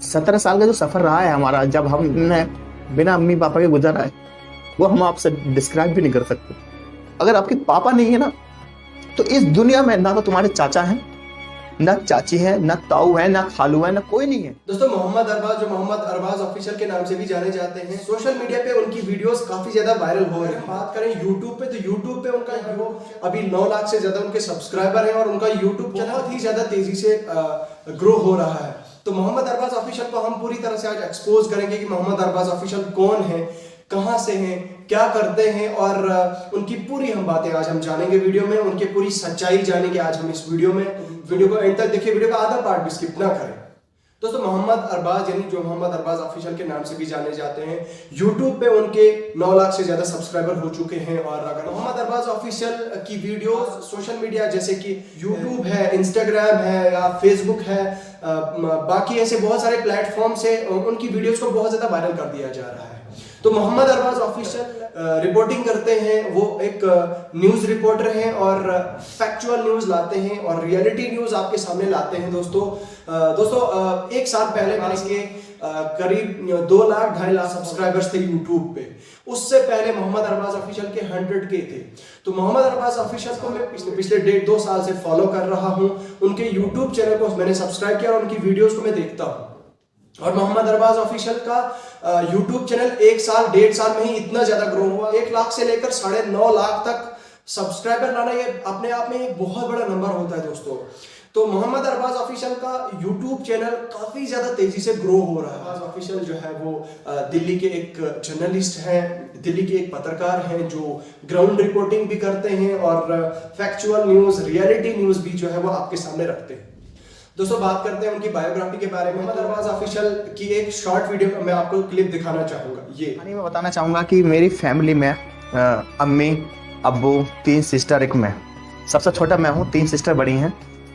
17 साल का जो सफर रहा है हमारा, जब हमने बिना अम्मी पापा के गुजारा है, वो हम आपसे डिस्क्राइब भी नहीं कर सकते। अगर आपके पापा नहीं है ना, तो इस दुनिया में ना तो तुम्हारे चाचा हैं, ना चाची है, ना ताऊ है, ना खालू है, ना कोई नहीं है। दोस्तों मोहम्मद अरबाज, जो मोहम्मद अरबाज ऑफिशियल के नाम से भी जाने जाते हैं, सोशल मीडिया पे उनकी वीडियोस काफी ज्यादा वायरल हो रही हैं। बात करें यूट्यूब पे, तो यूट्यूब पे उनका अभी 9 लाख से ज्यादा उनके सब्सक्राइबर हैं और उनका यूट्यूब चैनल बहुत ही ज्यादा तेजी से ग्रो हो रहा है। तो मोहम्मद अरबाज ऑफिशियल को हम पूरी तरह से आज एक्सपोज करेंगे कि मोहम्मद अरबाज ऑफिशियल कौन है, कहां से हैं, क्या करते हैं, और उनकी पूरी हम बातें आज हम जानेंगे वीडियो में। उनकी पूरी सच्चाई जानेंगे आज हम इस वीडियो में। वीडियो को एंड तक देखिए, वीडियो का आधा पार्ट भी स्किप ना करें। दोस्तों मोहम्मद अरबाज, यानी जो मोहम्मद अरबाज ऑफिशियल के नाम से भी जाने जाते हैं, यूट्यूब पे उनके 9 लाख से ज्यादा सब्सक्राइबर हो चुके हैं। और अगर मोहम्मद अरबाज ऑफिशियल की वीडियो सोशल मीडिया जैसे कि यूट्यूब है, इंस्टाग्राम है या फेसबुक है, बाकी ऐसे बहुत सारे प्लेटफॉर्म से उनकी वीडियोस को बहुत ज्यादा वायरल कर दिया जा रहा है। तो मोहम्मद अरबाज ऑफिशियल रिपोर्टिंग करते हैं, वो एक न्यूज रिपोर्टर हैं और फैक्चुअल न्यूज लाते हैं और रियलिटी न्यूज आपके सामने लाते हैं। दोस्तों एक साल पहले मैंने इसके करीब 2 लाख 2.5 लाख सब्सक्राइबर्स थे यूट्यूब पे। उससे पहले मोहम्मद अरबाज ऑफिशियल के 100K थे। तो मोहम्मद अरबाज ऑफिशियल को मैं पिछले 1.5-2 साल से फॉलो कर रहा हूँ। उनके यूट्यूब चैनल को मैंने सब्सक्राइब किया और उनकी वीडियोस को मैं देखता हूँ। और मोहम्मद अरबाज ऑफिशियल का यूट्यूब चैनल 1 साल 1.5 साल में ही इतना ज्यादा ग्रो हुआ। 1 लाख से लेकर 9.5 लाख तक सब्सक्राइबर लाना, ये अपने आप में एक बहुत बड़ा नंबर होता है दोस्तों। तो मोहम्मद अरबाज ऑफिशियल का यूट्यूब चैनल काफी ज्यादा तेजी से ग्रो हो रहा है। अरबाज ऑफिशियल जो है वो दिल्ली के एक जर्नलिस्ट हैं, दिल्ली के एक पत्रकार हैं जो ग्राउंड रिपोर्टिंग भी करते हैं और फैक्चुअल न्यूज, रियलिटी न्यूज भी जो है वो आपके सामने रखते हैं। दोस्तों बात करते हैं उनकी बायोग्राफी के बारे में। मोहम्मद अरबाज ऑफिशियल की एक शॉर्ट वीडियो मैं आपको क्लिप दिखाना चाहूंगा। ये मैं बताना चाहूंगा कि मेरी फैमिली में अम्मी, अब्बू, 3 सिस्टर, एक मैं। सबसे छोटा मैं हूँ, 3 सिस्टर बड़ी हैं,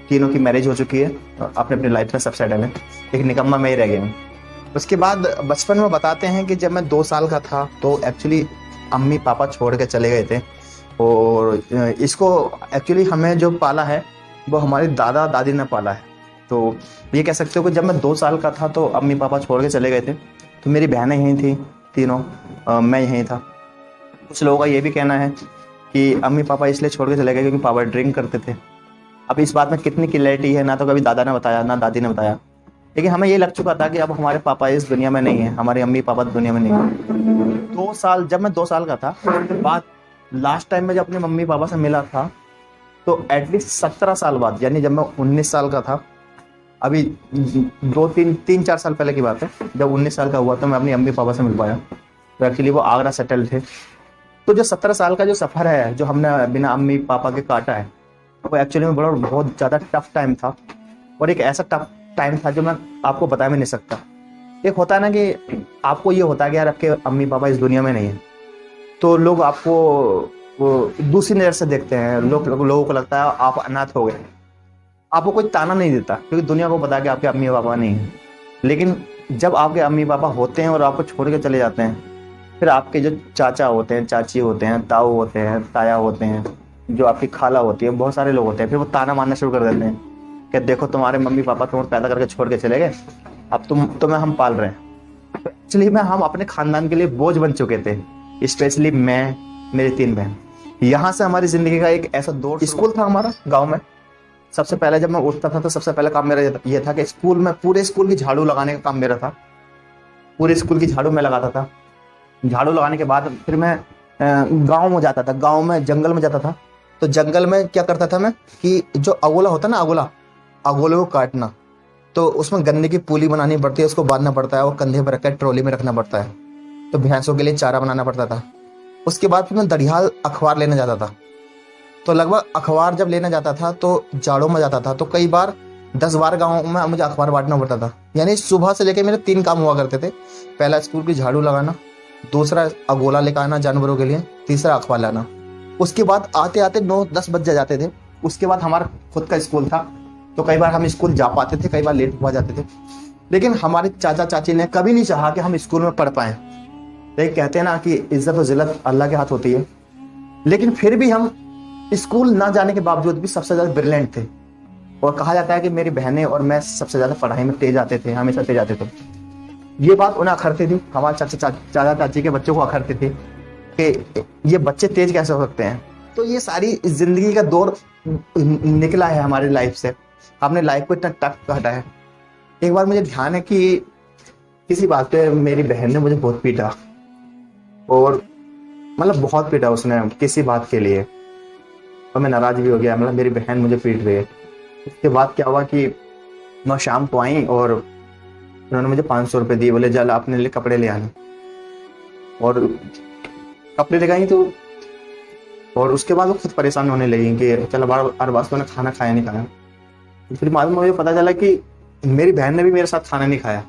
तीनों की मैरिज हो चुकी है, अपने अपनी लाइफ में सब सेटल है। एक निकम्मा मैं ही रह गया हूँ। उसके बाद बचपन में बताते हैं कि जब मैं 2 साल का था तो एक्चुअली अम्मी पापा छोड़ के चले गए थे। और इसको एक्चुअली हमें जो पाला है वो हमारे दादा दादी ने पाला है। तो ये कह सकते हो कि जब मैं 2 साल का था तो अम्मी पापा छोड़ के चले गए थे। तो मेरी बहनें यहीं थी तीनों, मैं यहीं था। कुछ लोगों का ये भी कहना है कि अम्मी पापा इसलिए छोड़ के चले गए क्योंकि पापा ड्रिंक करते थे। अब इस बात में कितनी क्लैरिटी है, ना तो कभी दादा ने बताया ना दादी ने बताया, लेकिन हमें ये लग चुका था कि अब हमारे पापा इस दुनिया में नहीं है, हमारे अम्मी पापा दुनिया में नहीं है। 2 साल, जब मैं 2 साल का था, बाद लास्ट टाइम में जब अपने मम्मी पापा से मिला था तो एटलीस्ट 17 साल बाद, यानी जब मैं 19 साल का था, अभी 3-4 साल पहले की बात है, जब 19 साल का हुआ तो मैं अपनी अम्मी पापा से मिल पाया। तो एक्चुअली वो आगरा सेटल थे। तो जो 17 साल का जो सफ़र है जो हमने बिना अम्मी पापा के काटा है, वो एक्चुअली में बहुत ज़्यादा टफ टाइम था। और एक ऐसा टफ टाइम था जो मैं आपको बता भी नहीं सकता। एक होता है ना कि आपको ये होता है कि यार आपके अम्मी पापा इस दुनिया में नहीं है, तो लोग आपको वो दूसरी नज़र से देखते हैं। लोगों को लगता है आप अनाथ हो गए। आपको कोई ताना नहीं देता क्योंकि दुनिया को पता है कि आपके अम्मी पापा नहीं हैं। लेकिन जब आपके अम्मी पापा होते हैं और आपको छोड़ के चले जाते हैं, फिर आपके जो चाचा होते हैं, चाची होते हैं, ताऊ होते हैं, ताया होते हैं, जो आपकी खाला होती है, बहुत सारे लोग होते हैं, फिर वो ताना मारना शुरू कर देते हैं कि देखो तुम्हारे मम्मी पापा तुम्हें पैदा करके छोड़ के चले गए, अब तुम्हें हम पाल रहे हैं। तो एक्चुअली में हम अपने खानदान के लिए बोझ बन चुके थे, स्पेशली मैं, मेरी 3 बहन। यहाँ से हमारी ज़िंदगी का एक ऐसा दौर, स्कूल था हमारा गाँव में। सबसे पहले जब मैं उठता था तो सबसे पहले काम मेरा ये था कि स्कूल में पूरे स्कूल की झाड़ू लगाने का काम मेरा था। पूरे स्कूल की झाड़ू मैं लगाता था। झाड़ू लगाने के बाद फिर मैं गांव में जाता था, गांव में जंगल में जाता था। तो जंगल में क्या करता था मैं कि जो अगोला होता है ना, अगोले को काटना, तो उसमें गन्ने की पूली बनानी पड़ती है, उसको बांधना पड़ता है और कंधे पर रखकर ट्रॉली में रखना पड़ता है। तो भैंसों के लिए चारा बनाना पड़ता था। उसके बाद फिर मैं दड़ियाल अखबार लेने जाता था। तो लगभग अखबार जब लेने जाता था तो जाड़ों में जाता था, तो कई बार 10-12 गाँव में मुझे अखबार बांटना पड़ता था। यानी सुबह से लेकर मेरे 3 काम हुआ करते थे। पहला स्कूल की झाड़ू लगाना, दूसरा अगोला लेकर आना जानवरों के लिए, तीसरा अखबार लाना। उसके बाद आते आते 9-10 बज जाते थे। उसके बाद हमारा खुद का स्कूल था, तो कई बार हम स्कूल जा पाते थे, कई बार लेट हुआ जाते थे। लेकिन हमारे चाचा चाची ने कभी नहीं चाहा कि हम स्कूल में पढ़ पाएँ। लेकिन कहते हैं ना कि इज्जत और जिल्लत अल्लाह के हाथ होती है। लेकिन फिर भी हम स्कूल ना जाने के बावजूद भी सबसे ज़्यादा ब्रिलियंट थे। और कहा जाता है कि मेरी बहनें और मैं सबसे ज़्यादा पढ़ाई में तेज आते थे, हमेशा तेज आते थे। ये बात उन्हें अखरती थी, हमारे चाचा चाची के बच्चों को अखरती थी कि ये बच्चे तेज कैसे हो सकते हैं। तो ये सारी जिंदगी का दौर निकला है हमारी लाइफ से, हमने लाइफ को इतना टफ काटा है। एक बार मुझे ध्यान है कि किसी बात पे मेरी बहन ने मुझे बहुत पीटा, और मतलब बहुत पीटा उसने किसी बात के लिए, और मैं नाराज भी हो गया, मतलब मेरी बहन मुझे पीट रही है। उसके बाद क्या हुआ कि मैं शाम को आई और उन्होंने मुझे 500 रुपये दिए, बोले चल अपने लिए कपड़े ले आने, और कपड़े ले गई तो, और उसके बाद वो खुद परेशान होने लगी कि चल अरबाज तो ने खाना खाया नहीं खाया। फिर मालूम मुझे पता चला कि मेरी बहन ने भी मेरे साथ खाना नहीं खाया।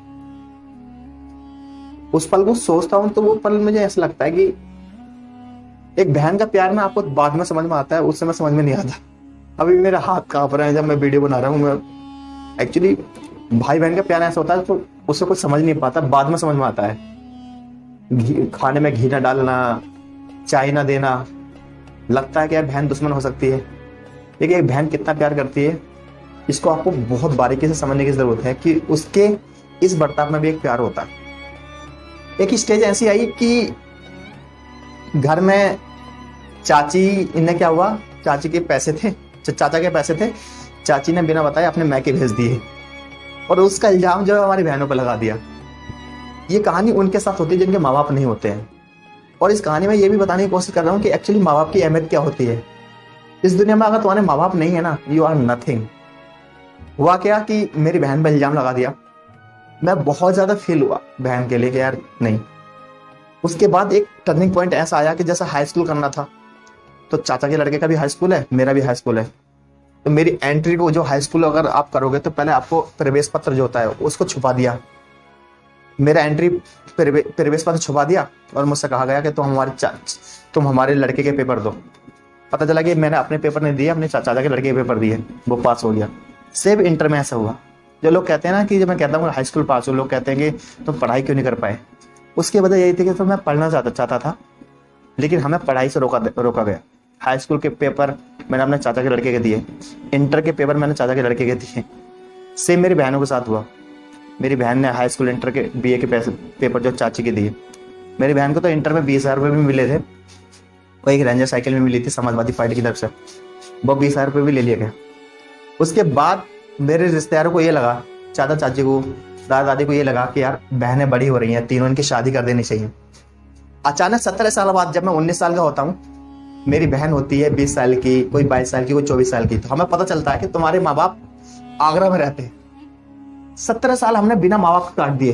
उस पल को सोचता हूँ तो वो पल मुझे ऐसा लगता है कि एक बहन का प्यार में आपको बाद में समझ में आता है, उस समय समझ में नहीं आता। अभी मेरा हाथ कांप रहा है जब मैं वीडियो बना रहा हूँ। मैं एक्चुअली भाई बहन का प्यार ऐसा होता है तो उससे कुछ समझ नहीं पाता, बाद में समझ में आता है। खाने में घी ना डालना, चाय ना देना, लगता है कि यार बहन दुश्मन हो सकती है, लेकिन एक बहन कितना प्यार करती है इसको आपको बहुत बारीकी से समझने की जरूरत है कि उसके इस बर्ताव में भी एक प्यार होता है। एक स्टेज ऐसी आई कि घर में चाची, इन्हें क्या हुआ, चाची के पैसे थे, चाचा के पैसे थे, चाची ने बिना बताए अपने मैके भेज दिए, और उसका इल्जाम जो है हमारी बहनों पर लगा दिया। ये कहानी उनके साथ होती है जिनके माँ बाप नहीं होते हैं, और इस कहानी में ये भी बताने की कोशिश कर रहा हूँ कि एक्चुअली माँ बाप की अहमियत क्या होती है। इस दुनिया में अगर तुम्हारे माँ बाप नहीं है ना, यू आर नथिंग। हुआ क्या कि मेरी बहन पर इल्जाम लगा दिया, मैं बहुत ज़्यादा फील हुआ बहन के लिए कि यार नहीं। उसके बाद एक टर्निंग पॉइंट ऐसा आया कि जैसा हाई स्कूल करना था, तो चाचा के लड़के का भी हाई स्कूल है, मेरा भी हाई स्कूल है, तो मेरी एंट्री को जो हाई स्कूल अगर आप करोगे तो पहले आपको प्रवेश पत्र जो होता है उसको छुपा दिया। मेरा एंट्री प्रवेश पत्र छुपा दिया और मुझसे कहा गया कि तुम हमारे लड़के के पेपर दो। पता चला कि मैंने अपने पेपर नहीं दिए, अपने चाचा के लड़के के पेपर दिए, वो पास हो गया। सेम इंटर में ऐसा हुआ। जो लोग कहते हैं ना कि जब मैं कहता हूँ हाई स्कूल पास हो, लोग कहते हैं कि तुम पढ़ाई क्यों नहीं कर पाए। उसकी वजह यही थी कि तो मैं पढ़ना चाहता था, लेकिन हमें पढ़ाई से रोका गया। हाई स्कूल के पेपर मैंने अपने चाचा के लड़के के दिए, इंटर के पेपर मैंने चाचा के लड़के के दिए। सेम मेरी बहनों के साथ हुआ। मेरी बहन ने हाई स्कूल इंटर के बीए के पेपर जो चाची के दिए। मेरी बहन को तो इंटर में 20,000 रुपये भी मिले थे, वो एक रेंजर साइकिल में मिली थी समाजवादी पार्टी की तरफ से, वो 20,000 रुपये भी ले लिया गया। उसके बाद मेरे रिश्तेदारों को ये लगा, चाचा चाची को, दादा दादी को ये लगा कि यार बहनें बड़ी हो रही हैं, तीनों इनकी शादी कर देनी चाहिए। अचानक 17 साल बाद जब मैं 19 साल का होता हूँ, मेरी बहन होती है 20 साल की, कोई 22 साल की, कोई 24 साल की, तो हमें पता चलता है कि तुम्हारे माँ बाप आगरा में रहते हैं। 17 साल हमने बिना माँ बाप काट दिए।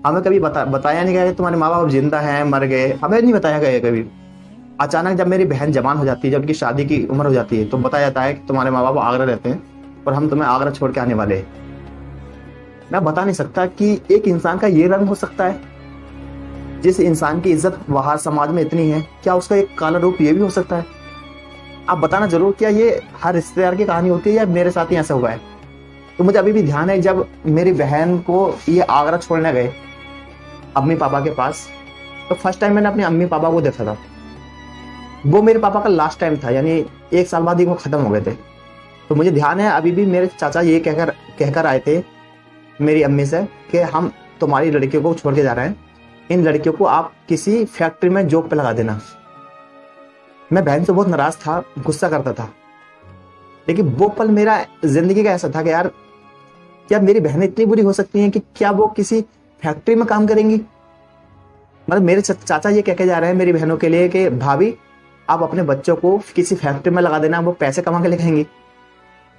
हमें कभी बताया नहीं गया कि तुम्हारे माँ बाप जिंदा हैं, मर गए, हमें नहीं बताया गया कभी। अचानक जब मेरी बहन जवान हो जाती है, जब उनकी शादी की उम्र हो जाती है, तो बताया जाता है कि तुम्हारे माँ बाप आगरा रहते हैं और हम तुम्हें आगरा छोड़ के आने वाले हैं। मैं बता नहीं सकता कि एक इंसान का ये रंग हो सकता है। जिस इंसान की इज्जत बाहर समाज में इतनी है, क्या उसका एक काला रूप ये भी हो सकता है? आप बताना जरूर, क्या ये हर रिश्तेदार की कहानी होती है या मेरे साथ ही ऐसा हुआ है? तो मुझे अभी भी ध्यान है जब मेरी बहन को ये आगरा छोड़ने गए अम्मी पापा के पास, तो फर्स्ट टाइम मैंने अपने अम्मी पापा को देखा था। वो मेरे पापा का लास्ट टाइम था, यानी 1 साल बाद ही वो खत्म हो गए थे। तो मुझे ध्यान है अभी भी मेरे चाचा ये कहकर आए थे मेरी अम्मी से कि हम तुम्हारी लड़कियों को छोड़ के जा रहे हैं, इन लड़कियों को आप किसी फैक्ट्री में जॉब पे लगा देना। मैं बहन से बहुत नाराज था, गुस्सा करता था, लेकिन वो पल मेरा जिंदगी का ऐसा था कि यार क्या मेरी बहनें इतनी बुरी हो सकती हैं कि क्या वो किसी फैक्ट्री में काम करेंगी? मतलब मेरे चाचा ये कह के जा रहे हैं मेरी बहनों के लिए कि भाभी आप अपने बच्चों को किसी फैक्ट्री में लगा देना, वो पैसे कमा के लेकर।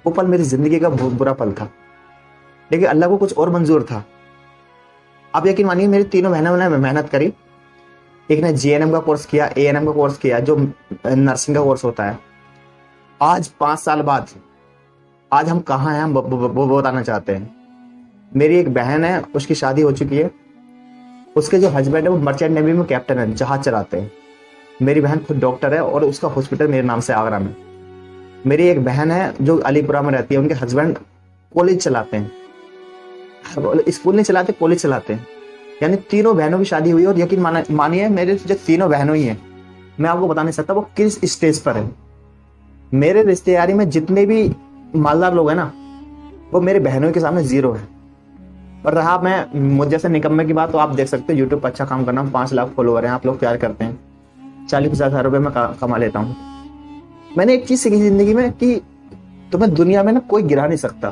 वो पल मेरी जिंदगी का बहुत बुरा पल था, लेकिन अल्लाह को कुछ और मंजूर था। आप यकीन मानिए मेरी तीनों बहनों ने मेहनत करी। एक ने जीएनएम का कोर्स किया, एएनएम का कोर्स किया, जो नर्सिंग का कोर्स होता है। आज 5 साल बाद आज हम कहाँ हैं, हम वो बताना चाहते हैं। मेरी एक बहन है, उसकी शादी हो चुकी है, उसके जो हस्बैंड है वो मर्चेंट नेवी में कैप्टन है, जहाज चलाते हैं। मेरी बहन खुद डॉक्टर है और उसका हॉस्पिटल मेरे नाम से आगरा में। मेरी एक बहन है जो अलीपुरा में रहती है, उनके हस्बैंड कॉलेज चलाते हैं, स्कूल नहीं चलाते, कॉलेज चलाते हैं। यानी तीनों बहनों की शादी हुई, और यकीन मानिए मेरे जो तीनों बहनों ही हैं, मैं आपको बता नहीं सकता वो किस स्टेज पर है। मेरे रिश्तेदारी में जितने भी मालदार लोग हैं ना, वो मेरे बहनों के सामने जीरो है। और रहा मैं मुझ जैसे निकम्मे की बात, तो आप देख सकते हो यूट्यूब पर अच्छा काम करना, 5 लाख फॉलोवर हैं, आप लोग प्यार करते हैं, 40-50 हज़ार रुपये मैं कमा लेता हूँ। मैंने एक चीज सीखी जिंदगी में कि तुम्हें दुनिया में ना कोई गिरा नहीं सकता,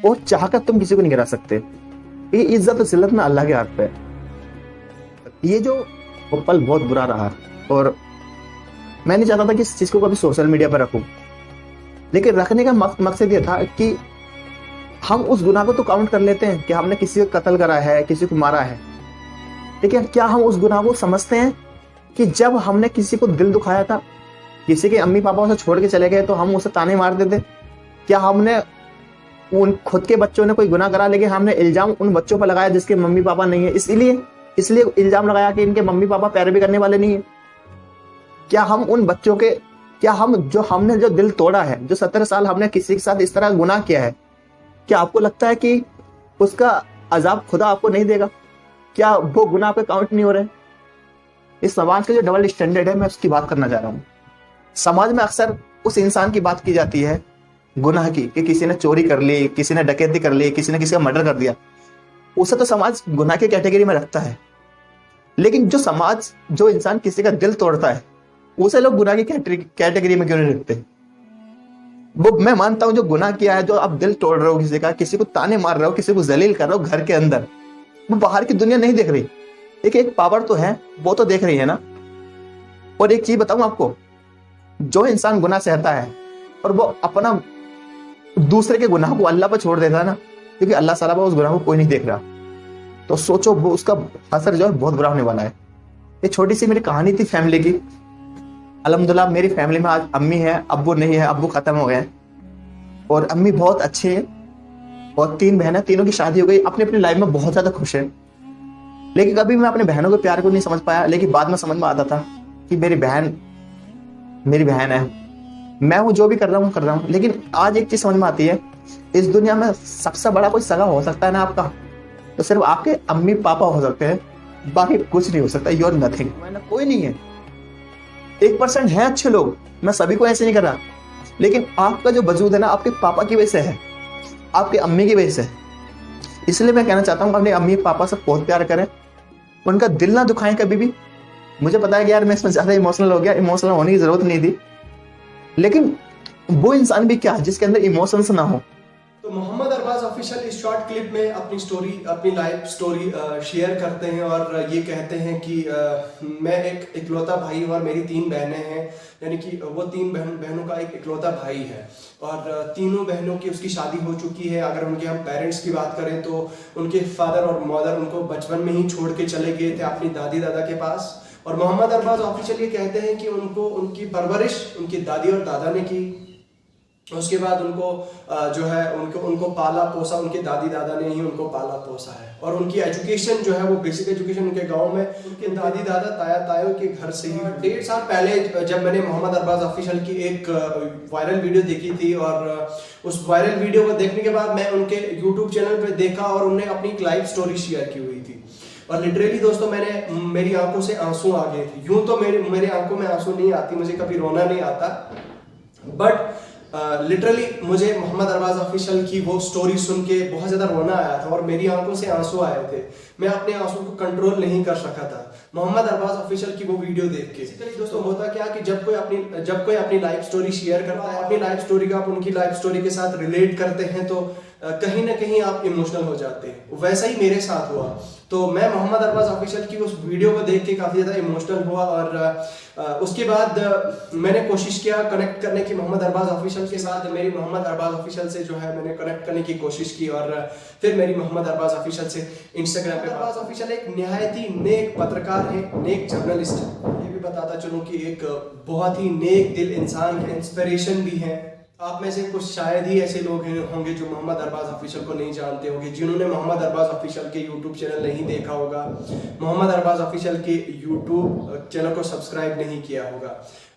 और चाहकर तुम किसी को नहीं गिरा सकते। ये इज्जत और जिल्लत ना अल्लाह के हाथ पे है। ये जो वो पल बहुत बुरा रहा, और मैं नहीं चाहता था कि इस चीज को कभी सोशल मीडिया पर रखूं, लेकिन रखने का मकसद ये था कि हम उस गुनाह को तो काउंट कर लेते हैं कि हमने किसी को कत्ल करा है, किसी को मारा है, लेकिन क्या हम उस गुनाह को समझते हैं कि जब हमने किसी को दिल दुखाया था, किसी के अम्मी पापा उसे छोड़ के चले गए तो हम उसे ताने मारते थे? क्या हमने उन खुद के बच्चों ने कोई गुनाह करा, लेकिन हमने इल्जाम उन बच्चों पर लगाया जिसके मम्मी पापा नहीं है, इसलिए इल्जाम लगाया कि इनके मम्मी पापा पैरवी करने वाले नहीं है? क्या हम उन बच्चों के, क्या हम हमने जो दिल तोड़ा है, जो 17 साल हमने किसी के साथ इस तरह गुनाह किया है, क्या आपको लगता है कि उसका अजाब खुदा आपको नहीं देगा? क्या वो गुनाह पे काउंट नहीं हो रहे? इस समाज का जो डबल स्टैंडर्ड है, मैं उसकी बात करना चाह रहा हूँ। समाज में अक्सर उस इंसान की बात की जाती है गुनाह की, कि किसी ने चोरी कर ली, किसी ने डकैती कर ली, किसी ने किसी का मर्डर कर दिया, उसे तो समाज गुनाह की कैटेगरी में रखता है। लेकिन जो इंसान किसी का दिल तोड़ता है, उसे लोग गुनाह की कैटेगरी में क्यों नहीं रखते? वो मैं मानता हूं जो गुनाह किया है, जो आप दिल तोड़ रहे हो किसी का, किसी को ताने मार रहे हो, किसी को जलील कर रहे हो घर के अंदर, वो बाहर की दुनिया नहीं देख रही, एक पावर तो है, वो तो देख रही है ना। और एक चीज बताऊं आपको, जो इंसान गुनाह सहता है और वो अपना दूसरे के गुनाह को अल्लाह पर छोड़ देता है ना, क्योंकि अल्लाह ताला उस गुनाह को कोई नहीं देख रहा, तो सोचो वो उसका असर जो है बहुत बुरा होने वाला है। ये छोटी सी मेरी कहानी थी फैमिली की। अल्हम्दुलिल्लाह मेरी फैमिली में आज अम्मी है, अब्बू नहीं है, अब्बू खत्म हो गए, और अम्मी बहुत अच्छे हैं, और 3 बहनें, तीनों की शादी हो गई, अपनी अपनी लाइफ में बहुत ज्यादा खुश है। लेकिन कभी मैं अपने बहनों के प्यार को नहीं समझ पाया, लेकिन बाद में समझ में आता था कि मेरी बहन है, मैं वो जो भी कर रहा हूँ। लेकिन आज एक चीज समझ में आती है, इस दुनिया में सबसे बड़ा कोई सगा हो सकता है ना आपका, तो सिर्फ आपके अम्मी पापा हो सकते हैं, बाकी कुछ नहीं हो सकता। यू आर नथिंग, कोई नहीं है। 1% है अच्छे लोग, मैं सभी को ऐसे नहीं कर रहा, लेकिन आपका जो वजूद है ना, आपके पापा की वजह से है, आपके अम्मी की वजह से है। इसलिए मैं कहना चाहता हूँ अपने अम्मी पापा से बहुत प्यार करें, उनका दिल ना दुखाएं कभी भी। मुझे पता है कि यार मैं इसमें ज्यादा इमोशनल हो गया, इमोशनल होने की जरूरत नहीं थी, लेकिन वो इंसान भी क्या जिसके अंदर इमोशंस ना हो। तो मोहम्मद अरबाज ऑफिशियल इस शॉर्ट क्लिप में अपनी लाइफ स्टोरी शेयर करते हैं, और ये कहते हैं कि मैं एक इकलौता भाई हूँ और मेरी 3 बहनें हैं, यानी कि वो 3 बहनों का एक इकलौता भाई है, और तीनों बहनों की उसकी शादी हो चुकी है। अगर उनके हम पेरेंट्स की बात करें तो उनके फादर और मदर उनको बचपन में ही छोड़ के चले गए थे अपनी दादी दादा के पास। और मोहम्मद अरबाज ऑफिशियल ये कहते हैं कि उनको उनकी परवरिश उनकी दादी और दादा ने की, उसके बाद उनको जो है उनको पाला पोसा उनके दादी दादा ने ही उनको पाला पोसा है। और उनकी एजुकेशन जो है वो बेसिक एजुकेशन उनके गांव में उनके दादी दादा ताया तायों के घर से ही। 1.5 साल पहले जब मैंने मोहम्मद अरबाज ऑफिशियल की एक वायरल वीडियो देखी थी, और उस वायरल वीडियो को देखने के बाद मैं उनके यूट्यूब चैनल पे देखा और उन्होंने अपनी एक लाइव स्टोरी शेयर की हुई थी, और लिटरली दोस्तों मेरी आंखों से आंसू आ गए थे। यूं तो मेरे आंखों में आंसू नहीं आती, मुझे कभी रोना नहीं आता, बट लिटरली मुझे मोहम्मद अरबाज ऑफिशियल की वो स्टोरी सुन के बहुत ज्यादा रोना आया था और मेरी आंखों से आंसू आए थे। मैं अपने आंसू को कंट्रोल नहीं कर सका था मोहम्मद अरबाज ऑफिशियल की वो वीडियो देख के। दोस्तों होता क्या कि जब कोई अपनी लाइफ स्टोरी शेयर करता है, अपनी लाइफ स्टोरी का आप उनकी लाइफ स्टोरी के साथ रिलेट करते हैं, तो कहीं ना कहीं आप इमोशनल हो जाते हैं। वैसा ही मेरे साथ हुआ, तो मैं मोहम्मद अरबाज ऑफिशियल की उस वीडियो को देख के काफ़ी ज़्यादा इमोशनल हुआ, और उसके बाद मैंने कोशिश किया कनेक्ट करने की मोहम्मद अरबाज ऑफिशियल के साथ। मेरी मोहम्मद अरबाज ऑफिशियल से जो है मैंने कनेक्ट करने की कोशिश की, और फिर मेरी मोहम्मद अरबाज ऑफिशियल से इंस्टाग्राम पे। अरबाज ऑफिशियल एक निहायत ही नेक पत्रकार है, नेक जर्नलिस्ट है। ये भी बताता चलूँ कि एक बहुत ही नेक दिल इंसान है, इंस्पिरेशन भी है। आप में से कुछ शायद ही ऐसे लोग होंगे जो मोहम्मद अरबाज ऑफिशियल को नहीं जानते होंगे, जिन्होंने मोहम्मद अरबाज ऑफिशियल के यूट्यूब चैनल नहीं देखा होगा, मोहम्मद अरबाज ऑफिशियल के यूट्यूब चैनल को सब्सक्राइब नहीं किया होगा।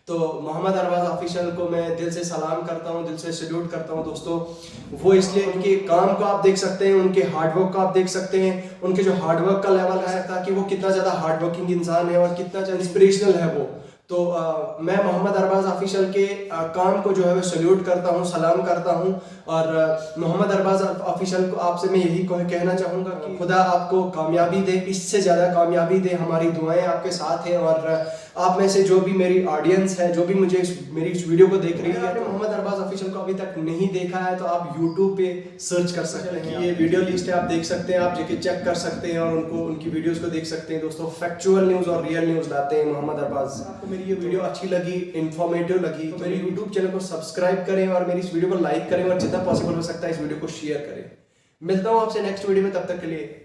तो मोहम्मद अरबाज ऑफिशियल को मैं दिल से सलाम करता हूँ, दिल से सैल्यूट करता हूँ दोस्तों। वो इसलिए उनके काम को आप देख सकते हैं, उनके हार्डवर्क को आप देख सकते हैं, उनके जो हार्डवर्क का लेवल है, ताकि वो कितना ज़्यादा हार्डवर्किंग इंसान है और कितना ज़्यादा इंस्पिरेशनल है वो। तो मैं मोहम्मद अरबाज ऑफिशियल के काम को जो है वो सल्यूट करता हूँ, सलाम करता हूँ। और मोहम्मद अरबाज ऑफिशियल को आपसे मैं यही कहना चाहूँगा कि खुदा आपको कामयाबी दे, इससे ज़्यादा कामयाबी दे। हमारी दुआएं आपके साथ हैं। और आप में से जो भी मेरी ऑडियंस है, जो भी मुझे मेरी इस वीडियो को देख रही है, मोहम्मद अरबाज ऑफिशियल को अभी तक नहीं देखा है तो आप यूट्यूब पे सर्च कर सकते हैं। ये वीडियो लिस्ट है, आप देख सकते हैं, आप जाके चेक कर सकते हैं और उनकी वीडियोस को देख सकते हैं। दोस्तों, फैक्चुअल न्यूज़ और रियल न्यूज़ लाते हैं मोहम्मद अरबाज। आपको मेरी ये वीडियो अच्छी लगी, इन्फॉर्मेटिव लगी तो मेरे यूट्यूब चैनल को सब्सक्राइब करें और मेरी इस वीडियो को लाइक करें और जितना पॉसिबल हो सकता है इस वीडियो को शेयर करें। मिलता हूँ आपसे नेक्स्ट वीडियो में, तब तक के लिए